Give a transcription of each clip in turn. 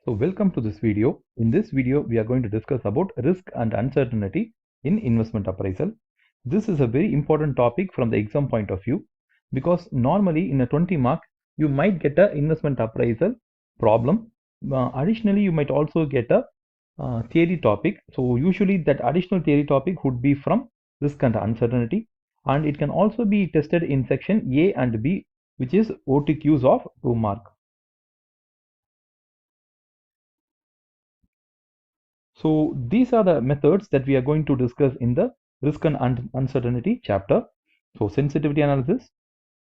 So welcome to this video. In this video, we are going to discuss about risk and uncertainty in investment appraisal. This is a very important topic from the exam point of view because normally in a 20 mark, you might get a investment appraisal problem. Additionally, you might also get a theory topic. So usually that additional theory topic would be from risk and uncertainty, and it can also be tested in section A and B, which is OTQs of 2 mark. So these are the methods that we are going to discuss in the risk and uncertainty chapter. So sensitivity analysis,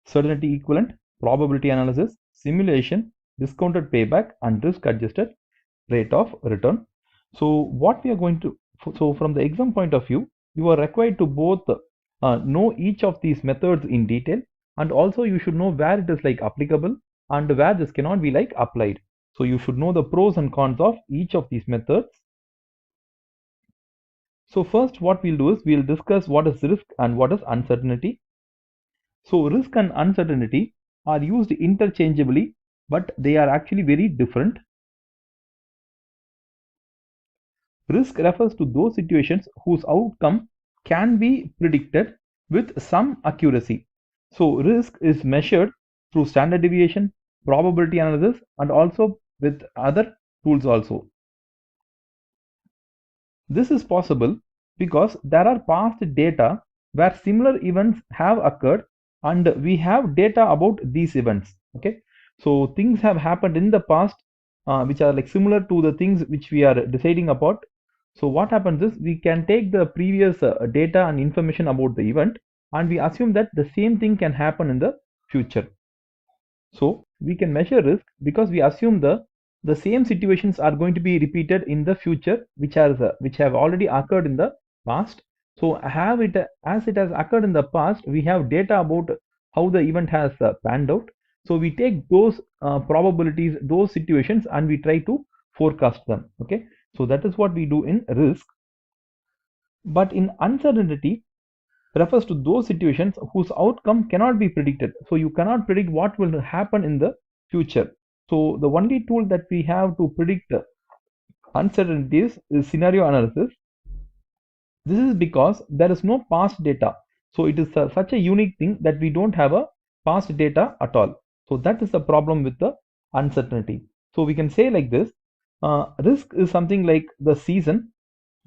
certainty equivalent, probability analysis, simulation, discounted payback, and risk adjusted rate of return. So what we are going to, so from the exam point of view, you are required to both know each of these methods in detail, and also you should know where it is like applicable and where this cannot be like applied. So you should know the pros and cons of each of these methods. So first what we'll do is we'll discuss what is risk and what is uncertainty. So risk and uncertainty are used interchangeably, but they are actually very different. Risk refers to those situations whose outcome can be predicted with some accuracy. So risk is measured through standard deviation, probability analysis, and also with other tools also. This is possible because there are past data where similar events have occurred and we have data about these events. Okay, so things have happened in the past which are like similar to the things which we are deciding about. So what happens is we can take the previous data and information about the event and we assume that the same thing can happen in the future. So we can measure risk because we assume the same situations are going to be repeated in the future, which have already occurred in the past. So as it has occurred in the past, we have data about how the event has panned out. So we take those probabilities, those situations, and we try to forecast them. Okay, so that is what we do in risk. But in uncertainty, refers to those situations whose outcome cannot be predicted. So you cannot predict what will happen in the future. So the only tool that we have to predict uncertainties is scenario analysis. This is because there is no past data. So it is such a unique thing that we don't have a past data at all. So that is the problem with the uncertainty. So we can say like this, risk is something like the season.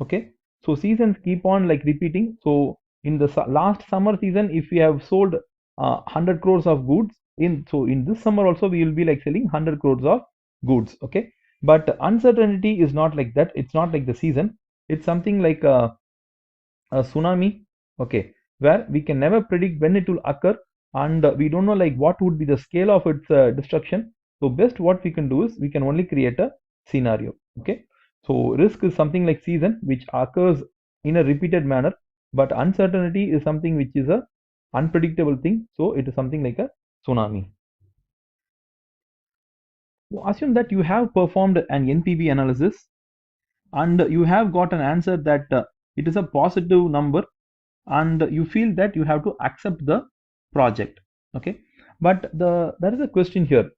Okay, so seasons keep on like repeating. So in the last summer season, if we have sold 100 crores of goods in this summer also we will be like selling 100 crores of goods. Okay, but uncertainty is not like that. It's not like the season. It's something like a tsunami. Okay, where we can never predict when it will occur, and we don't know like what would be the scale of its destruction. So best what we can do is we can only create a scenario. Okay, so risk is something like season which occurs in a repeated manner, but uncertainty is something which is a unpredictable thing. So it is something like a tsunami. So assume that you have performed an NPV analysis and you have got an answer that it is a positive number and you feel that you have to accept the project. Okay, but there is a question here.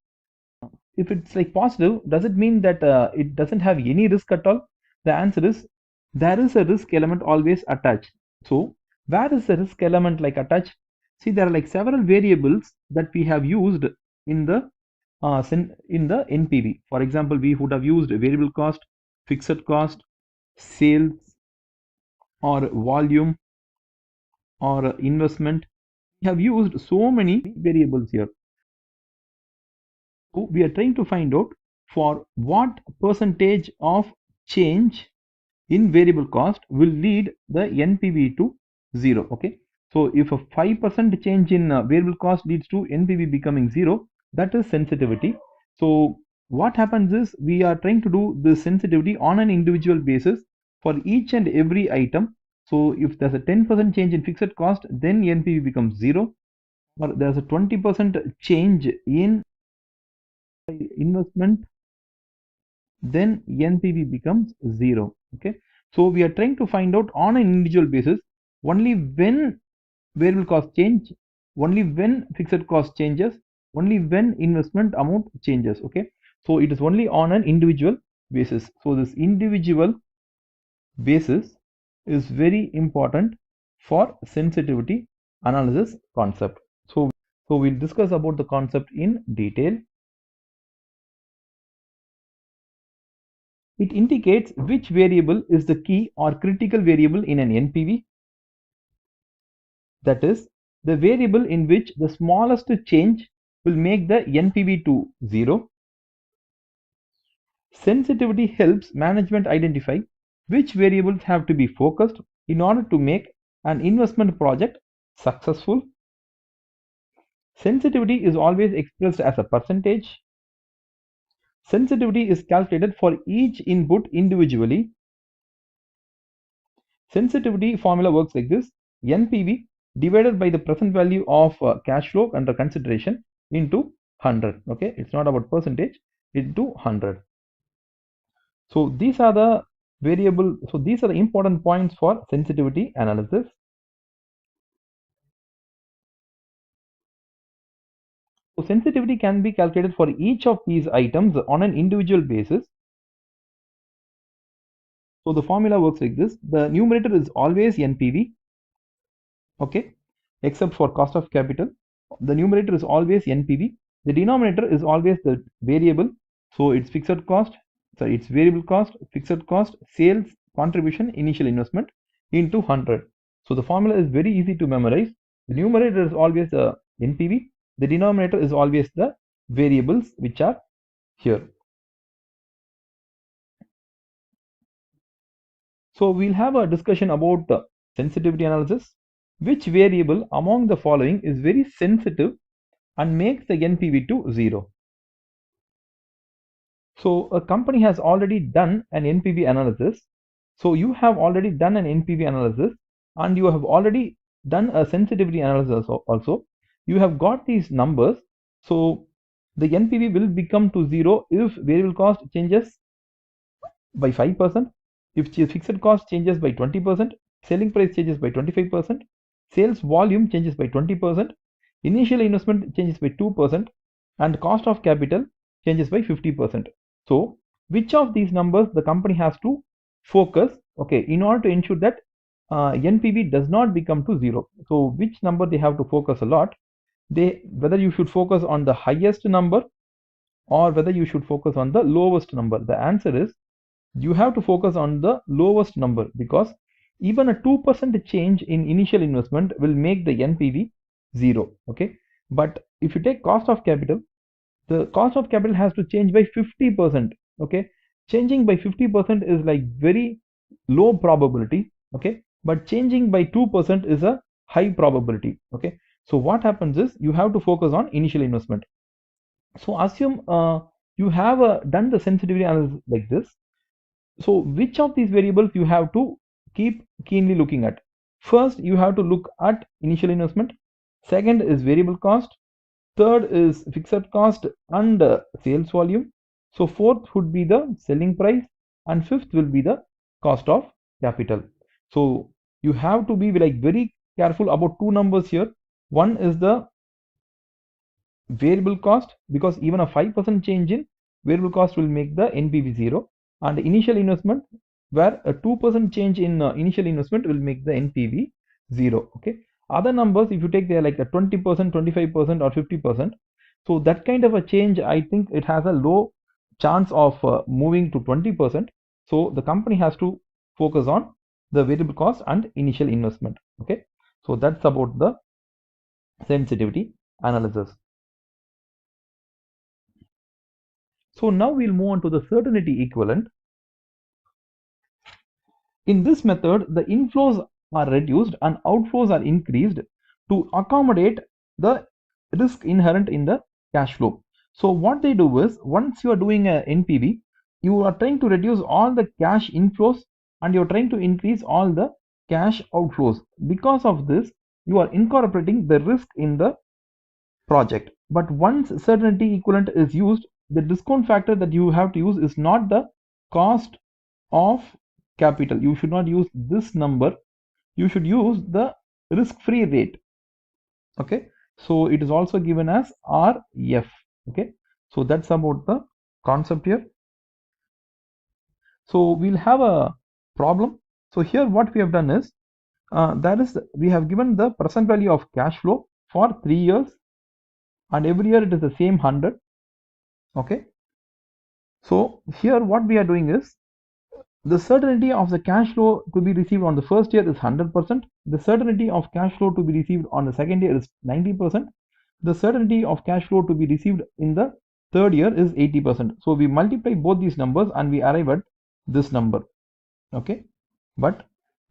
If it's like positive, does it mean that it doesn't have any risk at all? The answer is there is a risk element always attached. So where is the risk element like attached? See, there are like several variables that we have used in the NPV. For example, we would have used variable cost, fixed cost, sales, or volume, or investment. We have used so many variables here. So we are trying to find out for what percentage of change in variable cost will lead the NPV to 0. Okay, so if a 5% change in variable cost leads to NPV becoming 0, that is sensitivity. So what happens is we are trying to do the sensitivity on an individual basis for each and every item. So if there's a 10% change in fixed cost, then NPV becomes 0, or there's a 20% change in investment, then NPV becomes 0. Okay, so we are trying to find out on an individual basis only when variable cost change, only when fixed cost changes, only when investment amount changes. Okay, so it is only on an individual basis. So this individual basis is very important for sensitivity analysis concept. So we'll discuss about the concept in detail. It indicates which variable is the key or critical variable in an NPV. That is, the variable in which the smallest change will make the NPV to 0. Sensitivity helps management identify which variables have to be focused in order to make an investment project successful. Sensitivity is always expressed as a percentage. Sensitivity is calculated for each input individually. Sensitivity formula works like this: NPV divided by the present value of cash flow under consideration into 100. Okay, it's not about percentage, into 100. So these are the these are the important points for sensitivity analysis. So sensitivity can be calculated for each of these items on an individual basis. So the formula works like this: the numerator is always NPV, okay, except for cost of capital. The numerator is always NPV. The denominator is always the variable. So it's fixed cost, sorry, it's variable cost, fixed cost, sales, contribution, initial investment into 100. So the formula is very easy to memorize. The numerator is always the NPV. The denominator is always the variables which are here. So we'll have a discussion about the sensitivity analysis. Which variable among the following is very sensitive and makes the NPV to 0? So a company has already done an NPV analysis. So you have already done an NPV analysis and you have already done a sensitivity analysis also. You have got these numbers. So the NPV will become to 0 if variable cost changes by 5%, if fixed cost changes by 20%, selling price changes by 25%, sales volume changes by 20%, initial investment changes by 2%, and cost of capital changes by 50%. So which of these numbers the company has to focus, okay, in order to ensure that NPV does not become to 0? So which number they have to focus a lot? Whether you should focus on the highest number or whether you should focus on the lowest number. The answer is you have to focus on the lowest number, because even a 2% change in initial investment will make the NPV 0. Okay, but if you take cost of capital, the cost of capital has to change by 50%. Okay, changing by 50% is like very low probability. Okay, but changing by 2% is a high probability. Okay, so what happens is you have to focus on initial investment. So assume you have done the sensitivity analysis like this. So which of these variables you have to keep keenly looking at? First, you have to look at initial investment. Second is variable cost. Third is fixed cost and sales volume. So fourth would be the selling price, and fifth will be the cost of capital. So you have to be like very careful about two numbers here. One is the variable cost, because even a 5% change in variable cost will make the NPV 0, and initial investment, where a 2% change in initial investment will make the NPV 0. Okay, other numbers, if you take, they are like a 20%, 25%, or 50%. So that kind of a change, I think it has a low chance of moving to 20%. So the company has to focus on the variable cost and initial investment. Okay, so that's about the sensitivity analysis. So now we'll move on to the certainty equivalent. In this method, the inflows are reduced and outflows are increased to accommodate the risk inherent in the cash flow. So what they do is, once you are doing a NPV, you are trying to reduce all the cash inflows and you're trying to increase all the cash outflows. Because of this, you are incorporating the risk in the project. But once certainty equivalent is used, the discount factor that you have to use is not the cost of capital. You should not use this number. You should use the risk-free rate. Okay, so it is also given as RF. Okay, so that's about the concept here. So we'll have a problem. So here what we have done is, we have given the present value of cash flow for 3 years, and every year it is the same 100. Okay. So here what we are doing is, the certainty of the cash flow to be received on the first year is 100%. The certainty of cash flow to be received on the second year is 90%. The certainty of cash flow to be received in the third year is 80%. So we multiply both these numbers and we arrive at this number. Okay. But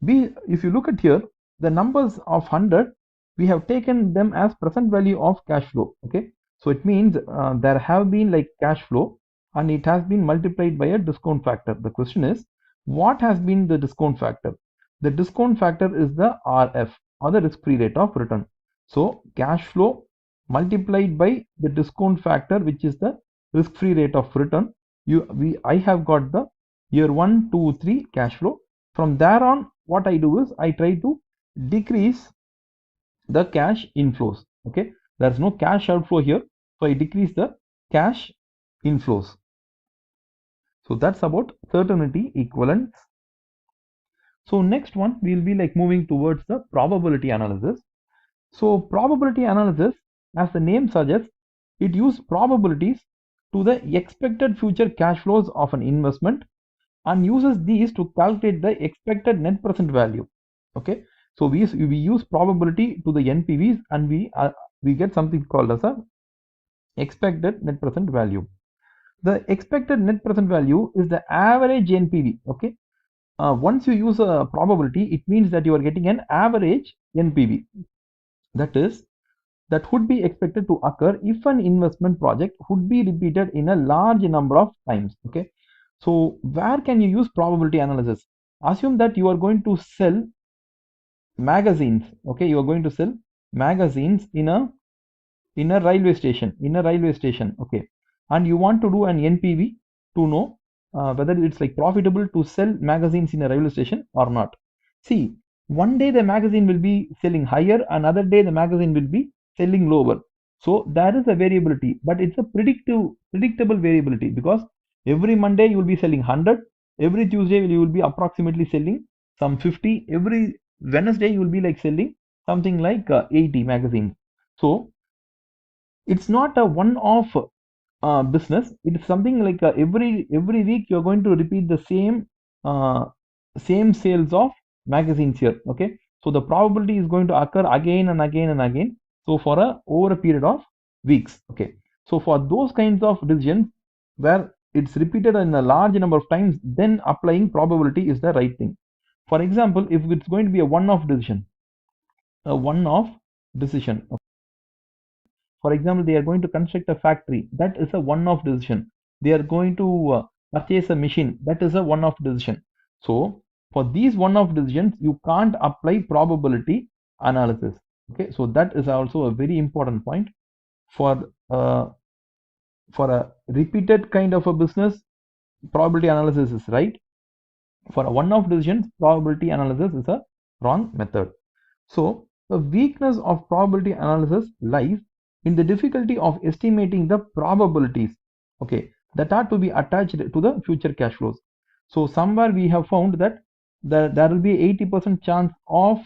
if you look at here, the numbers of 100, we have taken them as present value of cash flow. Okay. So it means there have been like cash flow and it has been multiplied by a discount factor. The question is, what has been the discount factor? The discount factor is the RF, or the risk-free rate of return. So cash flow multiplied by the discount factor, which is the risk-free rate of return. I have got the year 1, 2, 3 cash flow. From there on, what I do is I try to decrease the cash inflows. Okay, there's no cash outflow here, so I decrease the cash inflows. So that's about certainty equivalence. So next one, we'll be like moving towards the probability analysis. So probability analysis, as the name suggests, it uses probabilities to the expected future cash flows of an investment and uses these to calculate the expected net present value. Okay, so we use probability to the NPVs and we get something called as a expected net present value. The expected net present value is the average NPV. Okay, once you use a probability, it means that you are getting an average NPV. That would be expected to occur if an investment project would be repeated in a large number of times. Okay, so where can you use probability analysis? Assume that you are going to sell magazines. Okay, you are going to sell magazines in a railway station. Okay, and you want to do an NPV to know whether it's like profitable to sell magazines in a railway station or not. See, one day the magazine will be selling higher, another day the magazine will be selling lower. So there is a variability, but it's a predictable variability, because every Monday you will be selling 100, every Tuesday you will be approximately selling some 50, every Wednesday you will be like selling something like 80 magazines. So it's not a one-off business. It is something like every week you're going to repeat the same sales of magazines here. Okay, so the probability is going to occur again and again and again, so for over a period of weeks. Okay, so for those kinds of decisions where it's repeated in a large number of times, then applying probability is the right thing. For example, if it's going to be a one-off decision, for example, they are going to construct a factory. That is a one-off decision. They are going to purchase a machine. That is a one-off decision. So for these one-off decisions, you can't apply probability analysis. Okay, so that is also a very important point. For a repeated kind of a business, probability analysis is right. For a one-off decisions, probability analysis is a wrong method. So the weakness of probability analysis lies in the difficulty of estimating the probabilities, okay, that are to be attached to the future cash flows. So somewhere we have found that there will be 80% chance of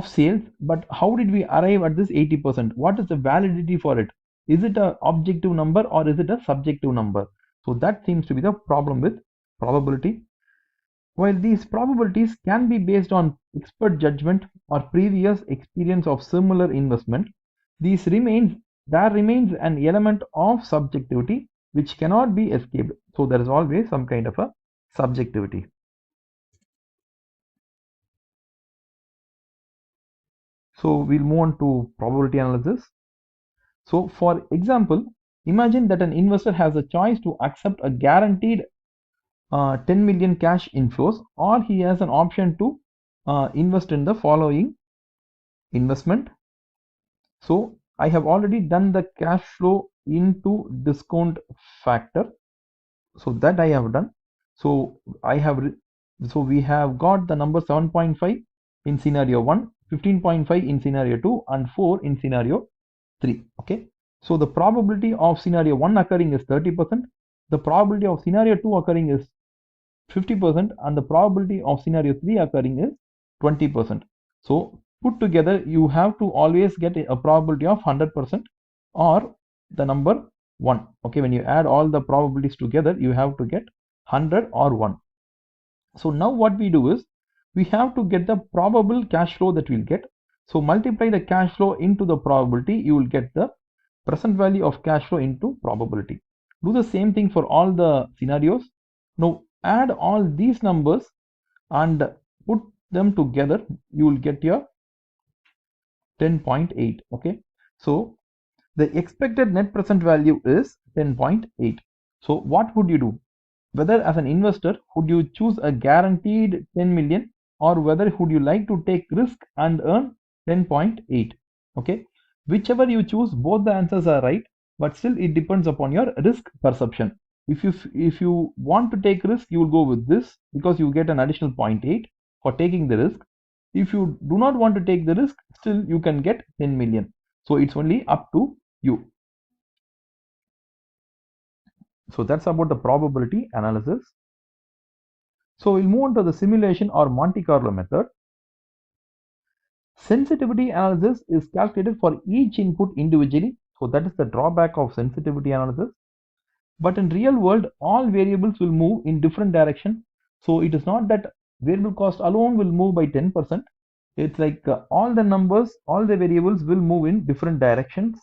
sales, but how did we arrive at this 80%? What is the validity for it? Is it an objective number or is it a subjective number? So that seems to be the problem with probability. While these probabilities can be based on expert judgment or previous experience of similar investment, there remains an element of subjectivity which cannot be escaped. So there is always some kind of a subjectivity. So we'll move on to probability analysis. So for example, imagine that an investor has a choice to accept a guaranteed 10 million cash inflows, or he has an option to invest in the following investment. So I have already done the cash flow into discount factor, so that I have done. So we have got the number 7.5 in scenario 1, 15.5 in scenario 2, and 4 in scenario 3. Okay, so the probability of scenario 1 occurring is 30%, the probability of scenario 2 occurring is 50% and the probability of scenario 3 occurring is 20%. So put together you have to always get a probability of 100% or the number 1. Okay, when you add all the probabilities together you have to get 100 or 1. So now what we do is we have to get the probable cash flow that we'll get. So multiply the cash flow into the probability, you will get the present value of cash flow into probability. Do the same thing for all the scenarios. Now add all these numbers and put them together, you will get your 10.8. Okay, so the expected net present value is 10.8. So what would you do? Whether as an investor would you choose a guaranteed 10 million or whether would you like to take risk and earn 10.8? Okay, whichever you choose, both the answers are right, but still it depends upon your risk perception. If you want to take risk, you will go with this because you get an additional 0.8 for taking the risk. If you do not want to take the risk, still you can get 10 million. So it's only up to you. So that's about the probability analysis. So we'll move on to the simulation or Monte Carlo method. Sensitivity analysis is calculated for each input individually. So that is the drawback of sensitivity analysis. But in real world, all variables will move in different direction. So it is not that variable cost alone will move by 10%. It's like all the numbers, all the variables will move in different directions.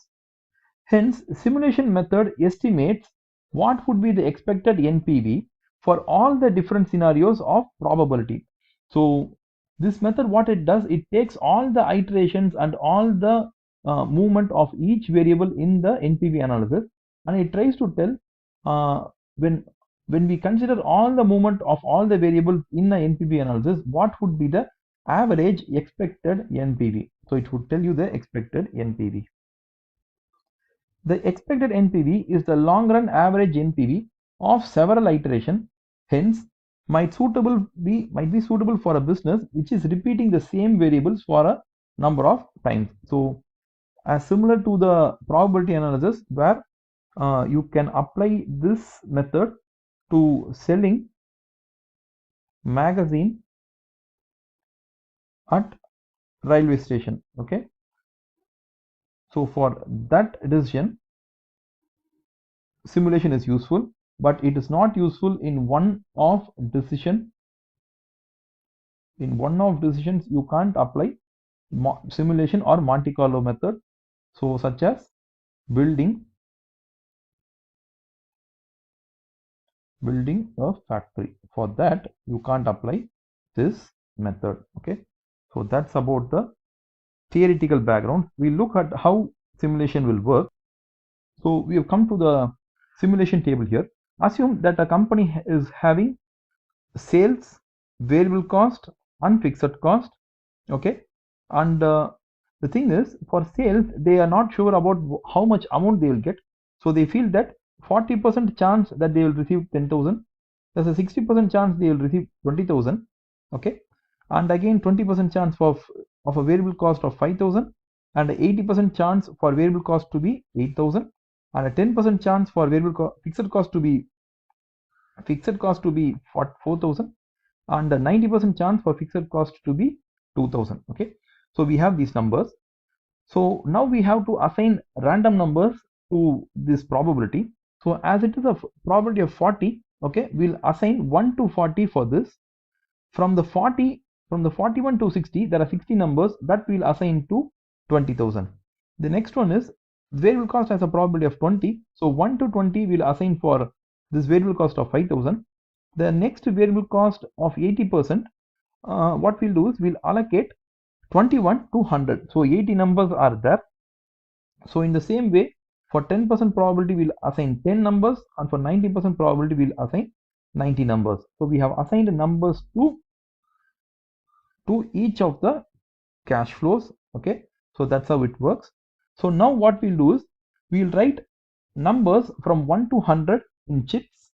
Hence, simulation method estimates what would be the expected NPV for all the different scenarios of probability. So this method, what it does, it takes all the iterations and all the movement of each variable in the NPV analysis, and it tries to tell when we consider all the movement of all the variables in the NPV analysis, what would be the average expected NPV. So it would tell you the expected NPV. The expected NPV is the long run average NPV of several iterations. Hence, might be suitable for a business which is repeating the same variables for a number of times. So, as similar to the probability analysis, where you can apply this method to selling magazine at railway station. Okay. So for that decision, simulation is useful, but it is not useful in one-off decision. In one-off decisions, you can't apply simulation or Monte Carlo method. So such as building a factory. For that, you can't apply this method. Okay. So that's about the theoretical background. We look at how simulation will work. So we have come to the simulation table here. Assume that a company is having sales, variable cost and fixed cost. Okay, and the thing is, for sales they are not sure about how much amount they will get, so they feel that 40% chance that they will receive 10,000, there's a 60% chance they will receive 20,000. Okay, and again 20% chance of a variable cost of 5,000 and 80% chance for variable cost to be 8,000 and a 10% chance for fixed cost to be 4,000 and a 90% chance for fixed cost to be 2,000. Okay, so we have these numbers. So now we have to assign random numbers to this probability. So as it is a probability of 40, okay, we'll assign 1 to 40 for this. From the 41 to 60, there are 60 numbers that we'll assign to 20,000. The next one is variable cost has a probability of 20. So 1 to 20 we'll assign for this variable cost of 5,000. The next variable cost of 80%, what we'll do is we'll allocate 21 to 100. So 80 numbers are there. So in the same way, for 10% probability we'll assign 10 numbers, and for 90% probability we'll assign 90 numbers. So we have assigned numbers to each of the cash flows. Okay, so that's how it works. So now what we'll do is we'll write numbers from 1 to 100 in chips,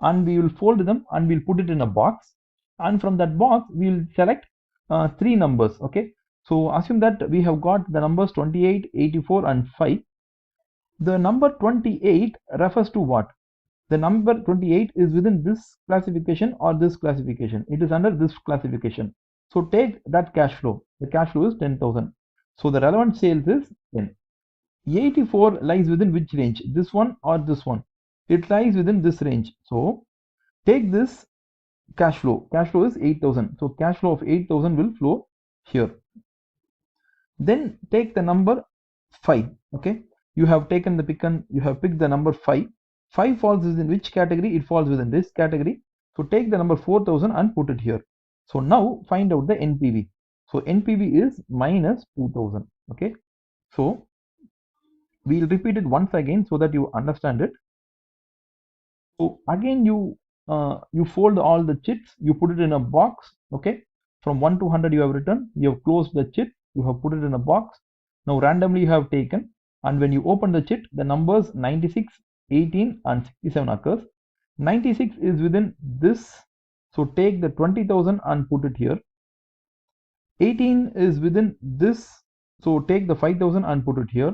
and we will fold them and we'll put it in a box, and from that box we'll select 3 numbers. Okay, so assume that we have got the numbers 28, 84 and 5. The number 28 refers to what? The number 28 is within this classification or this classification. It is under this classification. So take that cash flow. The cash flow is 10,000. So the relevant sales is 10. 84 lies within which range? This one or this one? It lies within this range. So take this cash flow. Cash flow is 8,000. So cash flow of 8,000 will flow here. Then take the number 5. Okay. You have taken the you have picked the number 5. 5 falls within which category? It falls within this category. So take the number 4,000 and put it here. So now find out the NPV. So NPV is minus 2,000. Okay. So we'll repeat it once again so that you understand it. So again, you fold all the chits, you put it in a box. Okay. From 1 to 100 you have written, you have closed the chit, you have put it in a box. Now randomly you have taken, and when you open the chit, the numbers 96, 18 and 67 occurs. 96 is within this, so take the 20,000 and put it here. 18 is within this, so take the 5,000 and put it here.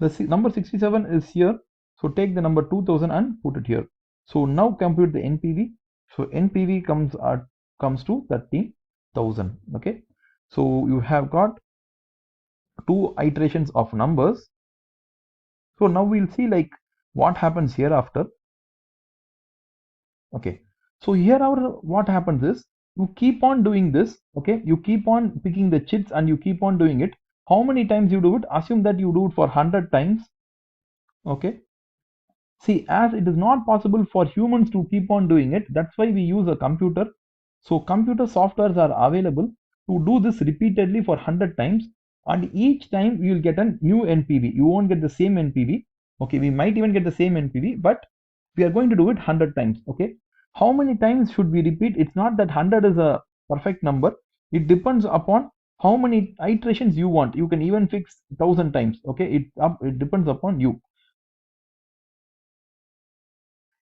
The number 67 is here, so take the number 2,000 and put it here. So now compute the NPV. So NPV comes to 13,000. Okay. So you have got 2 iterations of numbers. So now we'll see like what happens hereafter. Okay. So here what happens is you keep on doing this. Okay. You keep on picking the chits and you keep on doing it. How many times you do it? Assume that you do it for 100 times. Okay. See, as it is not possible for humans to keep on doing it, that's why we use a computer. So computer softwares are available to do this repeatedly for 100 times, and each time you will get a new NPV. You won't get the same NPV. Okay, we might even get the same NPV, but we are going to do it 100 times. Okay, how many times should we repeat? It's not that 100 is a perfect number. It depends upon how many iterations you want. You can even fix 1,000 times. Okay, it depends upon you.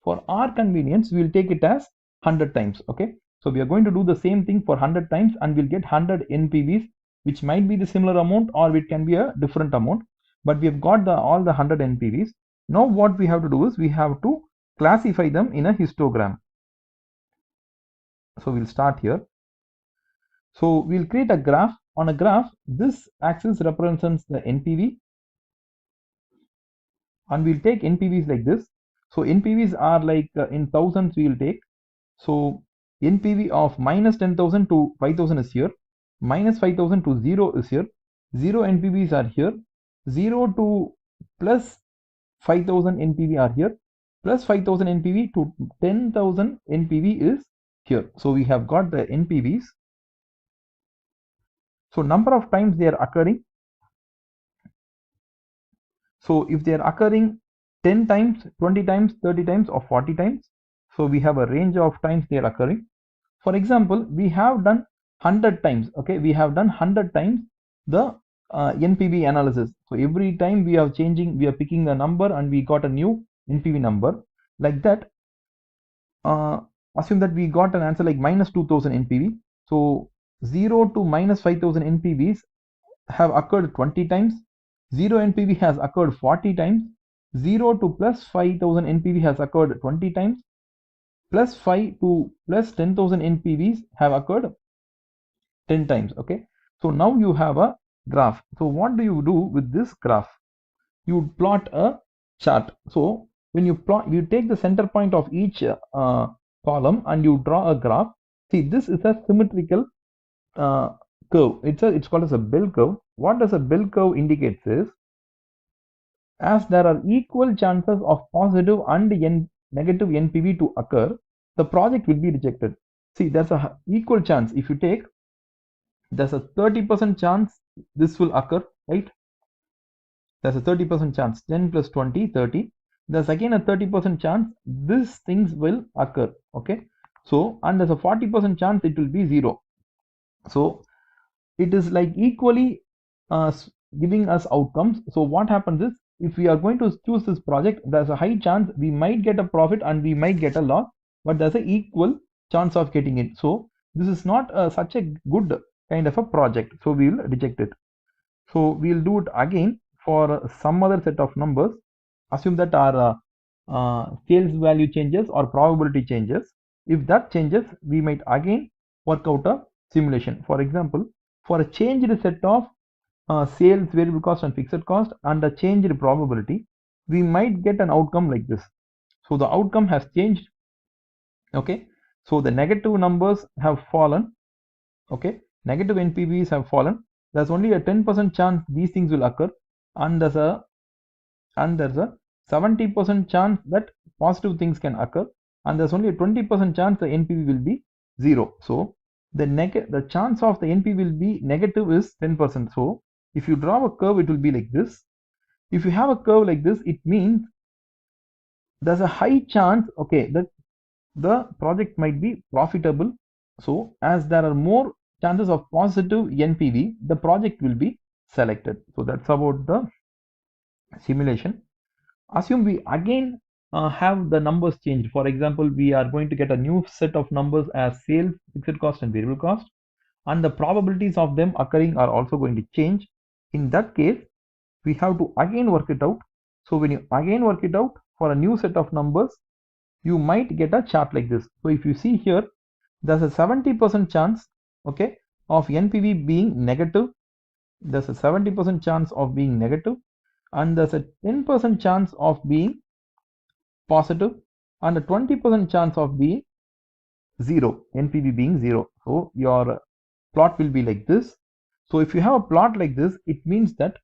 For our convenience, we will take it as 100 times. Okay, so we are going to do the same thing for 100 times and we'll get 100 NPVs, which might be the similar amount or it can be a different amount, but we have got all the 100 NPVs. Now what we have to do is we have to classify them in a histogram. So we'll start here. So we'll create a graph. On a graph, this axis represents the NPV, and we'll take NPVs like this. So NPVs are like in thousands we will take. So NPV of minus 10,000 to 5,000 is here, minus 5,000 to 0 is here, 0 NPVs are here, 0 to plus 5,000 NPV are here, plus 5,000 NPV to 10,000 NPV is here. So we have got the NPVs. So number of times they are occurring. So if they are occurring 10 times, 20 times, 30 times or 40 times, so we have a range of times they are occurring. For example, we have done 100 times. Okay, we have done 100 times the NPV analysis. So every time we are picking the number and we got a new NPV number. Like that, assume that we got an answer like minus 2,000 NPV. So 0 to minus 5,000 NPVs have occurred 20 times. 0 NPV has occurred 40 times. 0 to plus 5,000 NPV has occurred 20 times. Plus 5 to plus 10,000 NPVs have occurred 10 times. Okay, so now you have a graph. So what do you do with this graph? You plot a chart. So when you plot, you take the center point of each column and you draw a graph. See, this is a symmetrical curve. It's called as a bell curve. What does a bell curve indicates is, as there are equal chances of positive and negative NPV to occur, the project will be rejected. See, there's a equal chance. If you take, there's a 30% chance this will occur, right? There's a 30% chance, 10 plus 20, 30. There's again a 30% chance these things will occur. Okay, so and there's a 40% chance it will be 0. So it is like equally giving us outcomes. So what happens is, if we are going to choose this project, there's a high chance we might get a profit and we might get a loss, but there's an equal chance of getting it. So this is not such a good kind of a project, so we will reject it. So we'll do it again for some other set of numbers. Assume that our sales value changes or probability changes. If that changes, we might again work out a simulation. For example, for a changed set of sales, variable cost and fixed cost and a changed probability, we might get an outcome like this. So the outcome has changed. Okay, so the negative numbers have fallen. Okay, negative NPVs have fallen. There's only a 10% chance these things will occur, and there's a 70% chance that positive things can occur, and there's only a 20% chance the NPV will be zero. So the chance of the NPV will be negative is 10%. So if you draw a curve, it will be like this. If you have a curve like this, it means there's a high chance, okay, that the project might be profitable. So as there are more chances of positive NPV, the project will be selected. So that's about the simulation. Assume we again have the numbers changed. For example, we are going to get a new set of numbers as sales, fixed cost and variable cost, and the probabilities of them occurring are also going to change. In that case, we have to again work it out. So when you again work it out for a new set of numbers, you might get a chart like this. So if you see here, there's a 70% chance, okay, of NPV being negative. There's a 70% chance of being negative, and there's a 10% chance of being positive, and a 20% chance of being zero, NPV being zero. So your plot will be like this. So if you have a plot like this, it means that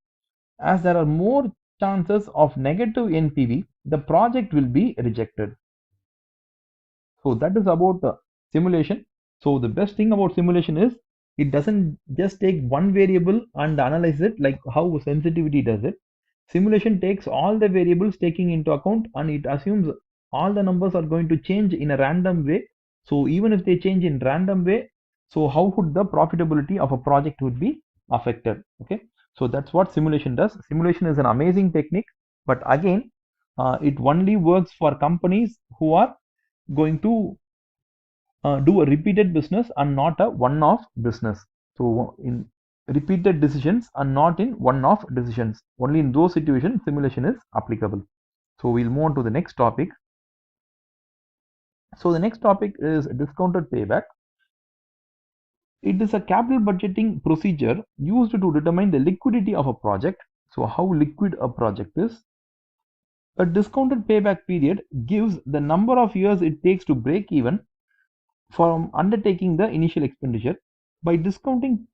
as there are more chances of negative NPV, the project will be rejected. So that is about the simulation. So the best thing about simulation is it doesn't just take one variable and analyze it like how sensitivity does it. Simulation takes all the variables taking into account, and it assumes all the numbers are going to change in a random way. So even if they change in random way, so how would the profitability of a project would be affected? Okay, so that's what simulation does. Simulation is an amazing technique, but again, it only works for companies who are going to do a repeated business and not a one-off business. So in repeated decisions and not in one-off decisions, only in those situations simulation is applicable. So we'll move on to the next topic. So the next topic is discounted payback. It is a capital budgeting procedure used to determine the liquidity of a project. So how liquid a project is. A discounted payback period gives the number of years it takes to break even from undertaking the initial expenditure by discounting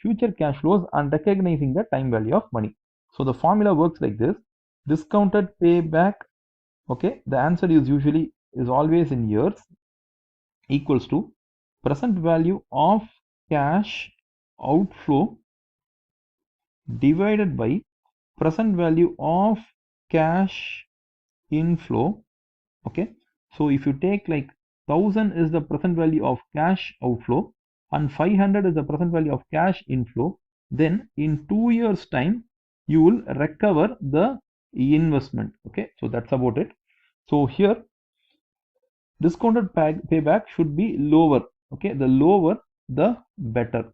future cash flows and recognizing the time value of money. So the formula works like this. Discounted payback, okay, the answer is always in years, equals to present value of cash outflow divided by present value of cash inflow. Okay, so if you take like 1000 is the present value of cash outflow and 500 is the present value of cash inflow, then in 2 years time you will recover the investment. Okay, so that's about it. So here discounted payback should be lower. Okay, the lower the better.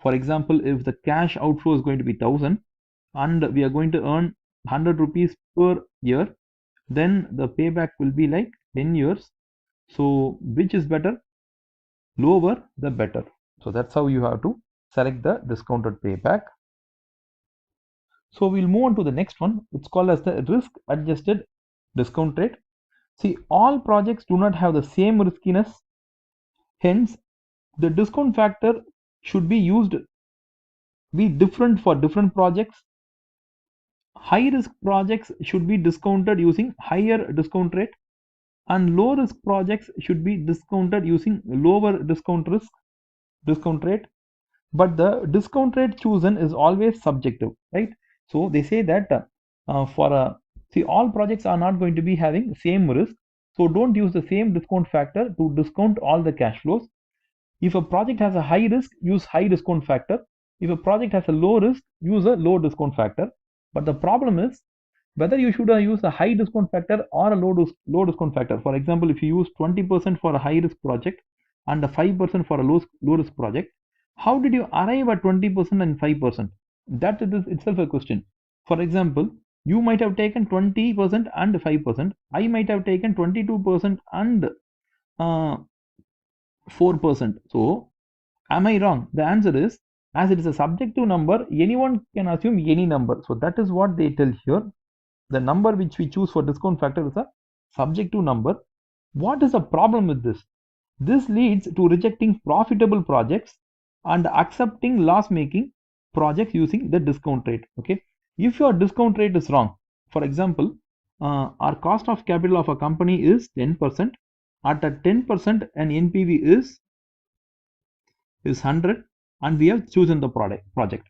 For example, if the cash outflow is going to be 1000 and we are going to earn 100 rupees per year, then the payback will be like 10 years. So which is better? Lower the better. So that's how you have to select the discounted payback. So we'll move on to the next one. It's called as the risk adjusted discount rate. See, all projects do not have the same riskiness. Hence, the discount factor should be different for different projects. High risk projects should be discounted using higher discount rate, and low risk projects should be discounted using lower discount rate. But the discount rate chosen is always subjective, right? So they say that all projects are not going to be having same risk, so don't use the same discount factor to discount all the cash flows. If a project has a high risk, use high discount factor. If a project has a low risk, use a low discount factor. But the problem is whether you should use a high discount factor or a low discount factor. For example, if you use 20% for a high risk project and a 5% for a low risk project, how did you arrive at 20% and 5%? That is itself a question. For example, You might have taken 20% and 5%. I might have taken 22% and 4%. So, am I wrong? The answer is, as it is a subjective number, anyone can assume any number. So, that is what they tell here. The number which we choose for discount factor is a subjective number. What is the problem with this? This leads to rejecting profitable projects and accepting loss-making projects using the discount rate. Okay, if your discount rate is wrong, for example, our cost of capital of a company is 10%. At a 10%, an NPV is 100, and we have chosen the project.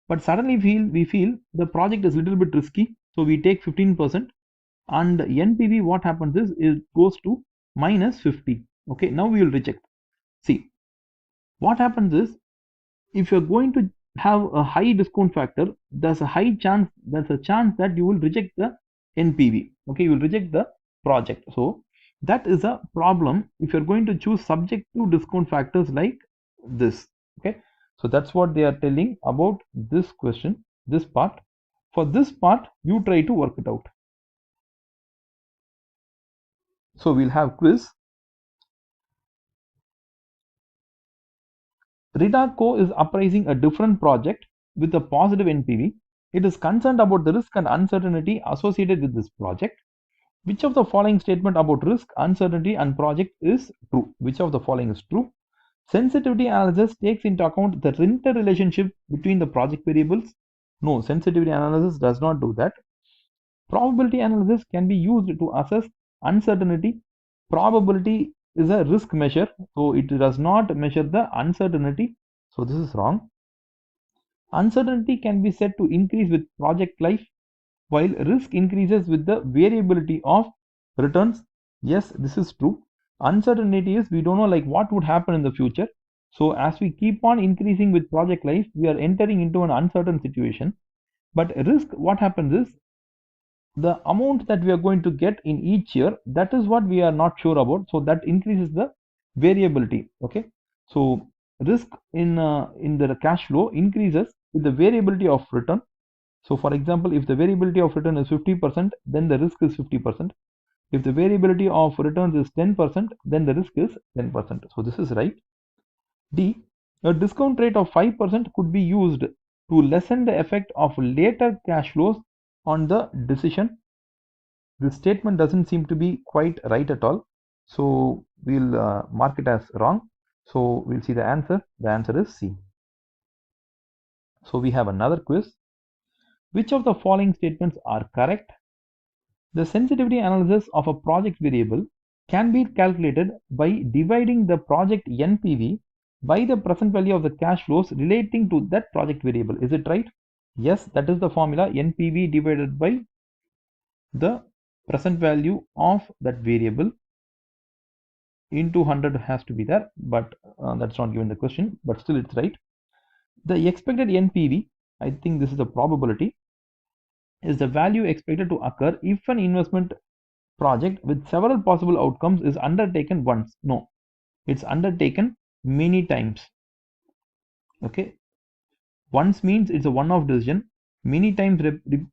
But suddenly we feel the project is a little bit risky, so we take 15%, and NPV, what happens is it goes to minus 50. Okay, now we will reject. See, what happens is, if you're going to have a high discount factor, there's a chance that you will reject the NPV. Okay, you will reject the project. So that is a problem if you're going to choose subjective discount factors like this. Okay, so that's what they are telling about this question, this part. For this part, you try to work it out. So we'll have quiz. Ridaco is appraising a different project with a positive NPV. It is concerned about the risk and uncertainty associated with this project. Which of the following statement about risk, uncertainty and project is true? Which of the following is true? Sensitivity analysis takes into account the interrelationship between the project variables. No, sensitivity analysis does not do that. Probability analysis can be used to assess uncertainty. Probability is a risk measure, so it does not measure the uncertainty. So this is wrong. Uncertainty can be said to increase with project life, while risk increases with the variability of returns. Yes, this is true. Uncertainty is, we don't know like what would happen in the future. So as we keep on increasing with project life, we are entering into an uncertain situation. But risk, what happens is, the amount that we are going to get in each year, that is what we are not sure about. So that increases the variability. Okay, so risk in the cash flow increases with the variability of return. So for example, if the variability of return is 50%, then the risk is 50%. If the variability of returns is 10%, then the risk is 10%. So this is right. D, a discount rate of 5% could be used to lessen the effect of later cash flows on the decision. This statement doesn't seem to be quite right at all. So we'll mark it as wrong. So we'll see the answer. The answer is C. So we have another quiz. Which of the following statements are correct? The sensitivity analysis of a project variable can be calculated by dividing the project NPV by the present value of the cash flows relating to that project variable. Is it right? Yes, that is the formula. NPV divided by the present value of that variable into 100 has to be there, but that's not given the question, but still it's right. The expected NPV, I think this is a probability, is the value expected to occur if an investment project with several possible outcomes is undertaken once. No, it's undertaken many times. Okay, once means it's a one-off decision. Many times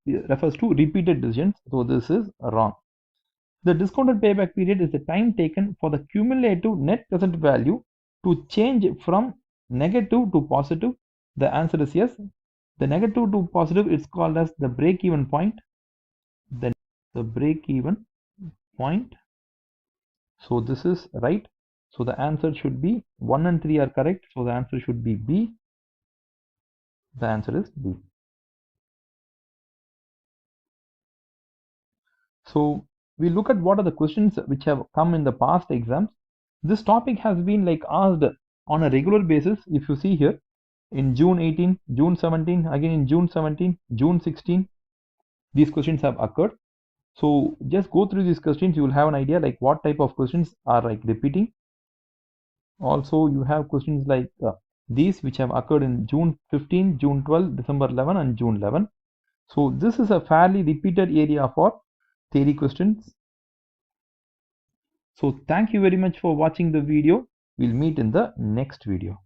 refers to repeated decisions. So this is wrong. The discounted payback period is the time taken for the cumulative net present value to change from negative to positive. The answer is yes. The negative to positive is called as the break-even point. Then the break-even point. So this is right. So the answer should be 1 and 3 are correct. So the answer should be B. The answer is B. So we look at what are the questions which have come in the past exams. This topic has been like asked on a regular basis. If you see here, in June 18, June 17, again in June 17, June 16, these questions have occurred. So just go through these questions, you will have an idea like what type of questions are like repeating. Also, you have questions like these which have occurred in June 15, June 12, December 11 and June 11. So this is a fairly repeated area for theory questions. So thank you very much for watching the video. We'll meet in the next video.